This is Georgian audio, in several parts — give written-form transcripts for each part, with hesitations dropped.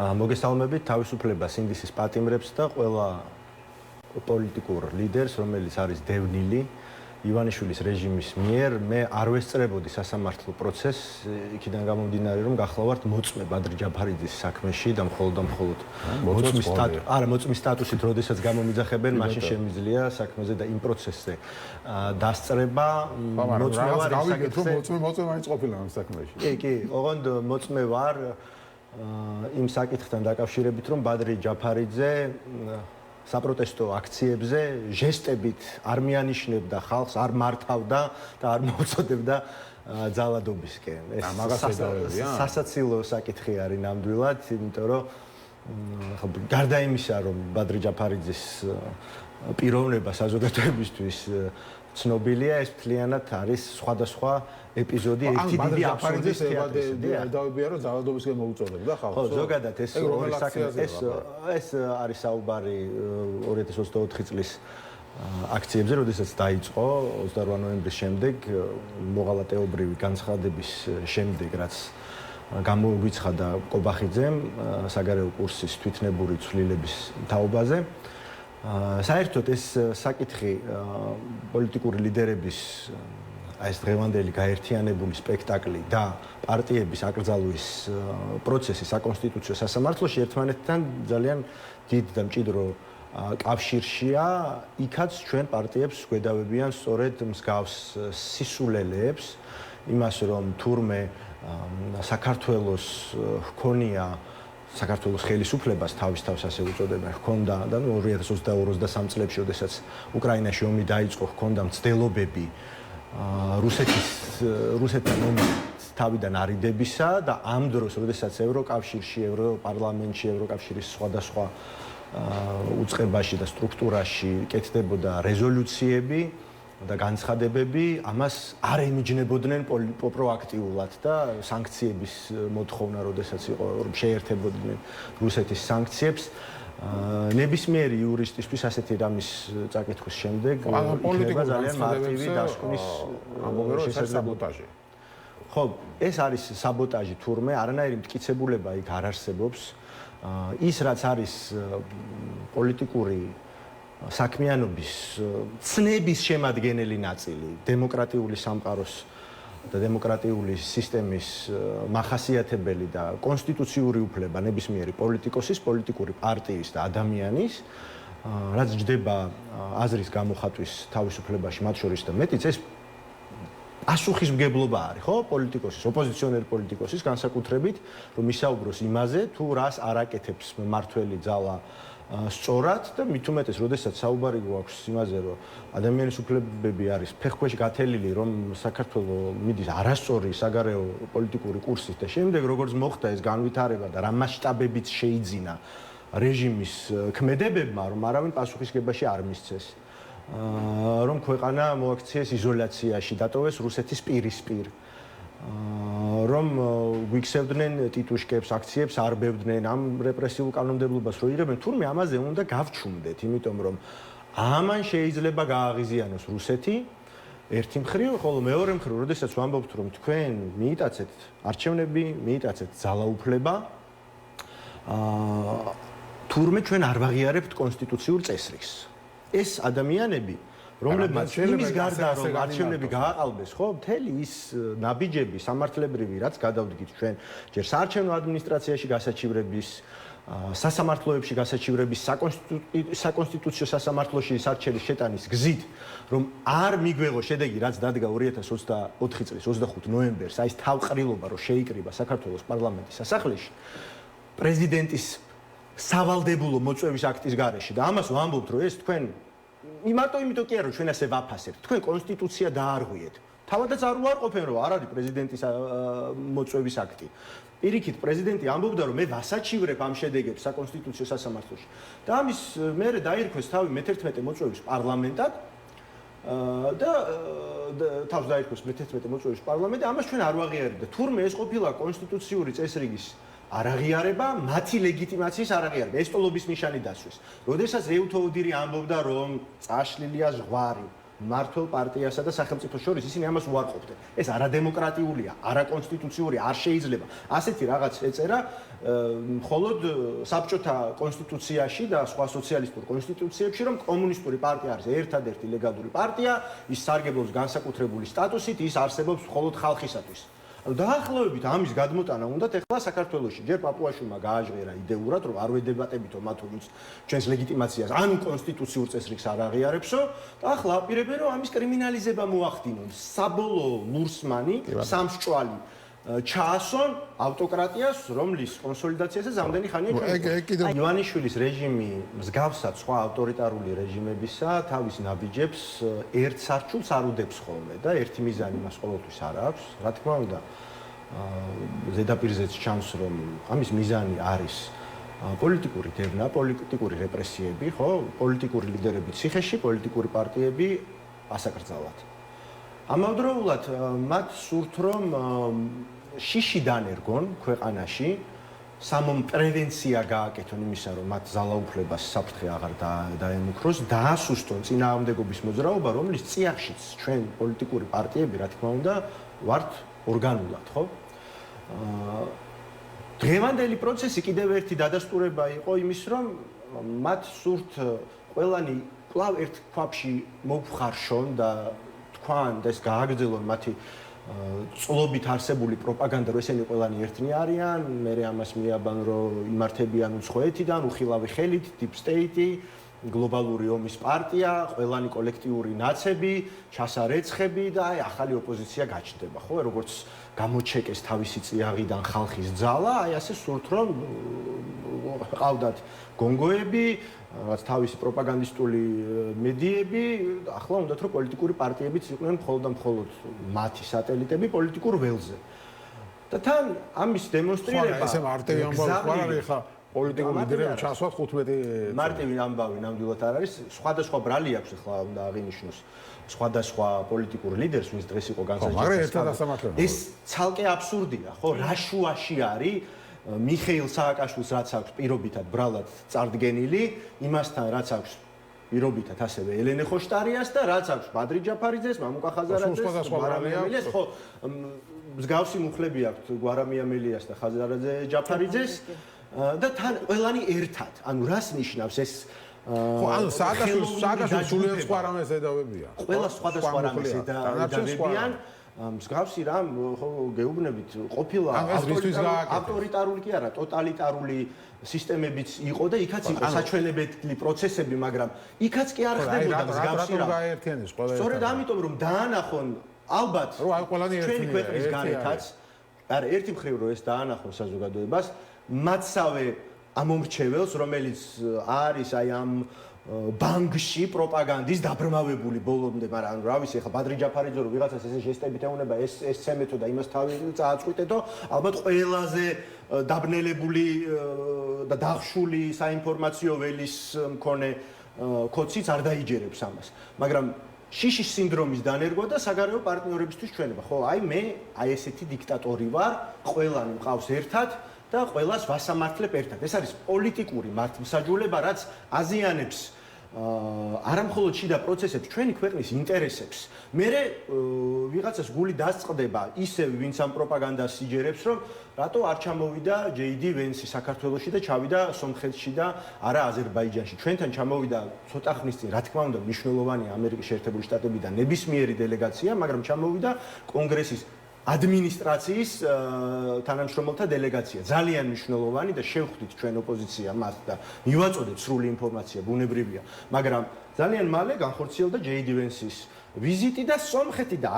მოგესალმებით თავისუფლებას ინდისის პატიმრებს და ყველა პოლიტიკურ ლიდერს, რომელიც არის დევნილი ივანიშვილის რეჟიმის მიერ, მე არ ვესწრებოდი სასამართლო პროცესს, იქიდან გამომდინარე, რომ გახლავართ მოწმე ბადრი ჯაფარიძის საქმეში და მხოლოდ მოწმის სტატუსით, როდესაც გამომიძახებენ, მაშინ შემიძლია საქმეზე და იმ პროცესზე დასწრება. მოწმე მაინც ყოფილა ამ საქმეში. კი, ოღონდ მოწმე ვარ იმ საკითხთან დაკავშირებით, რომ ბადრი ჯაფარიძე საპროტესტო აქციებზე ჟესტებით არ მიანიშნებდა ხალხს, არ მართავდა და არ მოუწოდებდა ძალადობისკენ. ეს სასაცილო საკითხი არის ნამდვილად, იმიტომ რომ გარდა იმისა, რომ ბადრი ჯაფარიძის პიროვნება საზოგადოებისთვის ცნობილია, ეს მთლიანად არის სხვადასხვა ეპიზოდი, ერთი დიდი აბსურდის თეატრი. დავებია რომ ძალადობისკენ მოუწოდებდა ხალხს. ხო, ზოგადად ეს არის საუბარი 2024 წლის აქციებზე, როდესაც დაიწყო 28 ნოემბრის შემდეგ, მოღალატეობრივი განცხადების შემდეგ, რაც გამოგვიცხადა კობახიძემ საგარეო კურსის თვითნებური ცვლილების თაობაზე. საერთოდ ეს საკითხი პოლიტიკური ლიდერების ეს დღევანდელი გაერთიანებული სპექტაკლი და პარტიების აკრძალვის პროცესი საკონსტიტუციო სასამართლოში ერთმანეთთან ძალიან დიდ და მჭიდრო კავშირშია. იქაც ჩვენ პარტიებს გვედავებიან სწორედ მსგავს სისულელეებს, იმას რომ თურმე საქართველოს ჰქონია საქართველოს ხელისუფლებას თავის თავს ასე უწოდებენ, ჰქონდა და 2022-23 წლებში, როდესაც უკრაინაში ომი დაიწყო, ჰქონდა მცდელობები რუსეთთან ომის თავიდან არიდებისა და ამ დროს, როდესაც ევროკავშირში, ევროპარლამენტში, ევროკავშირის სხვადასხვა უწყებაში და სტრუქტურაში კეთდებოდა რეზოლუციები და განცხადებები, ამას არ ემიჯნებოდნენ პროაქტიულად და სანქციების მოთხოვნა, როდესაც იყო შეერთებოდნენ რუსეთის სანქციებს. ნებისმიერი იურისტისთვის ასეთი რამის წაკითხვის შემდეგ იქნება ძალიან მარტივი დასკვნის საბოტაჟი. ხო, ეს არის საბოტაჟი თურმე, არანაირი მტკიცებულება იქ არ არსებობს. ის რაც არის პოლიტიკური საქმიანობის ცნების შემადგენელი ნაწილი, დემოკრატიული სამყაროს და დემოკრატიული სისტემის მახასიათებელი და კონსტიტუციური უფლება ნებისმიერი პოლიტიკოსის, პოლიტიკური პარტიის და ადამიანის, რაც ჯდება აზრის გამოხატვის თავისუფლებაში, მათ შორის და მეტიც ეს პასუხისმგებლობა არის, ხო, პოლიტიკოსის, ოპოზიციონერი პოლიტიკოსის განსაკუთრებით, რომ ისაუბროს იმაზე, თუ რას არ აკეთებს მმართველი ძალა სწორად და მით უმეტეს, როდესაც საუბარი გვაქვს იმაზე, რომ ადამიანის უფლებები არის ფეხქვეშ გათელილი, რომ საქართველოს მიდის არასწორი საგარეო პოლიტიკური კურსით და შემდეგ როგორც მოხდა ეს განვითარება და რა მასშტაბებით შეიძინა რეჟიმის ქმედებებმა, რომ არავინ პასუხისგებაში არ მისცეს, რომ ქვეყანა მოაქციეს იზოლაციაში, დატოვეს რუსეთის პირისპირ, რომ გვიქცევდნენ ტიტუშკებს, აქციებს არბევდნენ, ამ რეპრესიულ კანონმდებლობას რო იღებენ, თურმე ამაზე უნდა გავჩუმდეთ, იმიტომ რომ ამან შეიძლება გააღიზიანოს რუსეთი ერთი მხრივ, ხოლო მეორე მხრივ, როდესაც ვამბობთ, რომ თქვენ მიიტაცეთ არჩევნები, მიიტაცეთ ძალაუფლება, თურმე ჩვენ არ ვაღიარებთ კონსტიტუციურ წესრიგს. ეს ადამიანები რომლებმაც იმის გარდა რომ არჩევნები გააყალბეს, ხო, მთელი ის ნაბიჯები სამართლებრივი, რაც გადავდგით ჩვენ, ჯერ საარჩევნო ადმინისტრაციაში გასაჩივრების, სასამართლოებში გასაჩივრების, საკონსტიტუციო სასამართლოში სარჩელის შეტანის გზით, რომ არ მიგვეღო შედეგი, რაც დადგა 2024 წლის 25 ნოემბერს, აი ეს თავყრილობა, რომ შეიკრიბა საქართველოს პარლამენტის სასახლეში, პრეზიდენტის სავალდებულო მოწვევის აქტის გარეშე და ამას ვამბობთ, რომ ეს თქვენ იმიტომ კი არა, რომ ჩვენ ასე ვაფასებთ. თქვენ კონსტიტუცია დაარღვიეთ. თავადაც არ უარყოფენ, რომ არ არის პრეზიდენტის მოწვევის აქტი. პირიქით, პრეზიდენტი ამბობდა, რომ მე ვასაჩივრებ ამ შედეგებს საკონსტიტუციო სასამართლოში. და ამის მერე დაირქვეს თავი მე-11 მოწვევის პარლამენტად და თავს დაირქვეს მე-11 მოწვევის პარლამენტი, ამას ჩვენ არ ვაღიარებთ. თურმე ეს ყოფილა კონსტიტუციური წესრიგის არაღიარება, მათი ლეგიტიმაციის არაღიარება, ესტოლობის ნიშანი დასვეს. როდესაც ეუთოუდირი ამბობდა, რომ წაშლილია ზღვარი მართლ პარტიასა და სახელმწიფოს შორის ისინი ამას უარყოფდნენ. ეს არადემოკრატიულია, არაკონსტიტუციური, არ შეიძლება. ასეთი რაღაც ეწერა მხოლოდ საბჭოთა კონსტიტუციაში და სხვა სოციალისტურ კონსტიტუციებში, რომ კომუნისტური პარტია არის ერთადერთი ლეგალური პარტია, ის სარგებლობს განსაკუთრებული სტატუსით, ის არსებობს მხოლოდ ხალხისათვის. ანუ დაახლოებით ამის გადმოტანა უნდათ ეხლა საქართველოში. ჯერ პაპუაშვილმა გააჟღერა იდეურად, რომ არ ვედებატებითო მათ ვინც ჩვენს ლეგიტიმაციას, ანუ კონსტიტუციურ წესრიგს არ აღიარებსო, და ახლა აპირებენ რომ ამის კრიმინალიზება მოახდინონ. საბოლოო ლურსმანი, სამსჭვალი ჩაასონ ავტოკრატიას, რომლის კონსოლიდაციასაც ამდენი ხანია ჩვენ. ივანიშვილის რეჟიმი მსგავსად სხვა ავტორიტარული რეჟიმებისა თავის ნაბიჯებს ერთ სარჩულს არ უდებს ხოლმე და ერთი მიზანი მას ყოველთვის არ აქვს. რა თქმა უნდა, ზედაპირზეც ჩანს, რომ ამის მიზანი არის პოლიტიკური დევნა, პოლიტიკური რეპრესიები, ხო, პოლიტიკური ლიდერები ციხეში, პოლიტიკური პარტიები ასაკრძალად. ამავდროულად მათ სურთ რომ შიში დანერგონ ქვეყანაში, სამომ პრევენცია გააკეთონ იმისა, რომ მათ ძალაუფლებას საფრთხე აღარ დაემუქროს, დაასუსტონ წინააღმდეგობის მოძრაობა, რომლის წიაღშიც ჩვენ პოლიტიკური პარტიები, რა თქმა უნდა, ვართ ორგანულად, ხო? დღევანდელი პროცესი კიდევ ერთი დადასტურება იყო იმის, რომ მათ სურთ ყველანი კვლავ ერთ ქვაბში მოვხარშონ და თქვან და ეს გააგრძელონ მათი წლობით არსებული პროპაგანდა, რომ ესენი ყველანი ერთნი არიან, მერე ამას მიაბან, რომ იმართებიან უცხოეთიდან, უხილავი ხელით, deep state-ი, გლობალური ომის პარტია, ყველანი კოლექტიური ნაცები, ჩასარეცხები და აი ახალი ოპოზიცია გაჩნდება, ხო, როგორც გამოჩეკეს თავისი წიაღიდან ხალხის ძალა, აი ასე სურთ რომ ყავდათ გონგოები, რაც თავისი პროპაგანდისტული მედიები, ახლა უნდათ რომ პოლიტიკური პარტიებიც იყვნენ მხოლოდ და მხოლოდ მათი სატელიტები პოლიტიკურ ველზე. და თან ამის დემონსტრირება ესე მარტივი ამბავი არ არის ხა პოლიტიკურ ლიდერებს ჩასვათ 15 მარტივი ამბავი ნამდვილად არ არის. სხვადასხვა ბრალი აქვს ახლა უნდა აღინიშნოს სხვადასხვა პოლიტიკურ ლიდერს, ვინც დღეს იყო განსაჯდომი. ეს ცალკე აბსურდია, ხო? რა შუაში არის მიხეილ სააკაშვილს რაც აქვს პირობითად ბრალად წარდგენილი, იმასთან რაც აქვს პირობითად ასევე ელენე ხოშტარიას და რაც აქვს ბადრი ჯაფარიძეს, მამუკა ხაზარაძეს, გვარამიამელიას, ხო, მსგავსი მუხლები აქვს გვარამიამელიას და ხაზარაძე ჯაფარიძეს და თან ყველანი ერთად. ანუ რას ნიშნავს ეს ხო, ანუ სააკაშვილს სულიერ სხვა რამეს ედავებია. ყველა სხვადასხვა რამეს ედავებიან. მსგავსი რამ ხო გეუბნებით ყოფილა ავტორიტარული კი არა, ტოტალიტარული სისტემებიც იყო და იქაც იყო საჩვენებელი პროცესები, მაგრამ იქაც კი არ ხდებოდა მსგავსი რამ. სწორედ ამიტომ რომ დაანახონ ალბათ ჩვენი ქვეყნის გარეთაც, არა ერთი მხრივ რომ ეს დაანახონ საზოგადოებას, მათსავე ამომრჩეველს, რომელიც არის აი ამ ბანგში პროპაგანდის დაბრმავებული ბოლომდე, მაგრამ რა ვიცი, ახლა ბადრი ჯაფარიძე რო ვიღაცას ესე ჟესტებით ეუბნება, ეს ცემეთო და იმას თავი წააწყვიტეთო, ალბათ ყველაზე დაბნელებული და დახშული საინფორმაციო ველის მქონე კოციც არ დაიჯერებს ამას. მაგრამ შიშის სინდრომის დანერგვა და საგარეო პარტნიორებისთვის ჩვენება. ხო, აი მე აი ესეთი დიქტატორი ვარ, ყველანი მყავს ერთად და ყველას ვასამართლებ ერთად. ეს არის პოლიტიკური მართლმსაჯულება, რაც აზიანებს არა მხოლოდ შიდა პროცესებს, ჩვენი ქვეყნის ინტერესებს. მერე ვიღაცას გული დასწყდება ისევ ვინც ამ პროპაგანდას იჯერებს, რომ რატო არ ჩამოვიდა JD Vance საქართველოში და ჩავიდა სომხეთში და არა აზერბაიჯანში. ჩვენთან ჩამოვიდა ცოტა ხნის წინ, რა თქმა უნდა, მნიშვნელოვანი ამერიკის შეერთებული შტატებიდან ნებისმიერი დელეგაცია, მაგრამ ჩამოვიდა კონგრესის ადმინისტრაციის თანამშრომელთა დელეგაცია. ძალიან მნიშვნელოვანი და შევხვდით ჩვენ ოპოზიცია მას და მივაწოდეთ სრული ინფორმაცია, ბუნებრივია, მაგრამ ძალიან მალე განხორციელდა JD Vance-ის ვიზიტი და სომხეთი და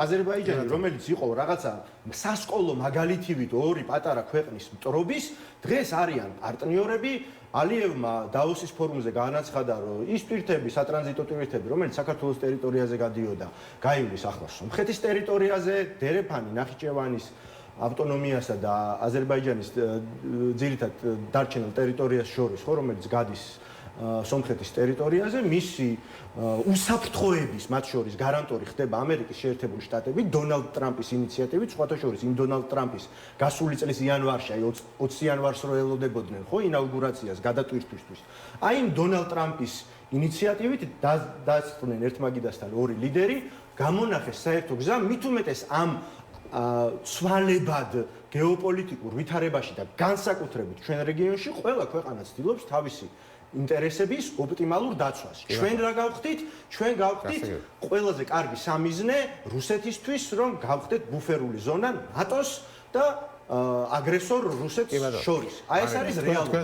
აზერბაიჯანი, რომელიც იყო რაღაცა სასკოლო მაგალითივით ორი პატარა ქვეყნის მტრობის, დღეს არიან პარტნიორები. ალიევმა დაოსის ფორუმზე განაცხადა, რომ ის ტვირთები, სატრანზიტო ტვირთები, რომელიც საქართველოს ტერიტორიაზე გადიოდა, გაივლის ახლა სომხეთის ტერიტორიაზე, დერეფანი, ნახიჩევანის ავტონომიასა და აზერბაიჯანის ძირითად დარჩენილ ტერიტორიას შორის, ხო, რომელიც გადის სომხეთის ტერიტორიაზე, მისი უსაფრთხოების მათ შორის გარანტორი ხდება ამერიკის შეერთებული შტატები დონალდ ტრამპის ინიციატივით, სხვათა შორის იმ დონალდ ტრამპის გასული წლის იანვარში, აი 20 იანვარს რო ელოდებოდნენ, ხო, ინაუგურაციას გადატვირთვისთვის. აი იმ დონალდ ტრამპის ინიციატივით დასწრნენ ერთმაგიდასთან ორი ლიდერი, გამონახეს საერთო გზა, მით უმეტეს ამ ცვალებად გეოპოლიტიკურ ვითარებაში და განსაკუთრებით ჩვენ რეგიონში ყველა ქვეყანა ცდილობს თავისი ინტერესების ოპტიმალურ დაცვას. ჩვენ რა გავხდით? ჩვენ გავხდით ყველაზე კარგი სამიზნე რუსეთისთვის, რომ გავხდეთ ბუფერული ზონა ნატოს და აგრესორ რუსეთს შორის. აი ეს არის რეალობა.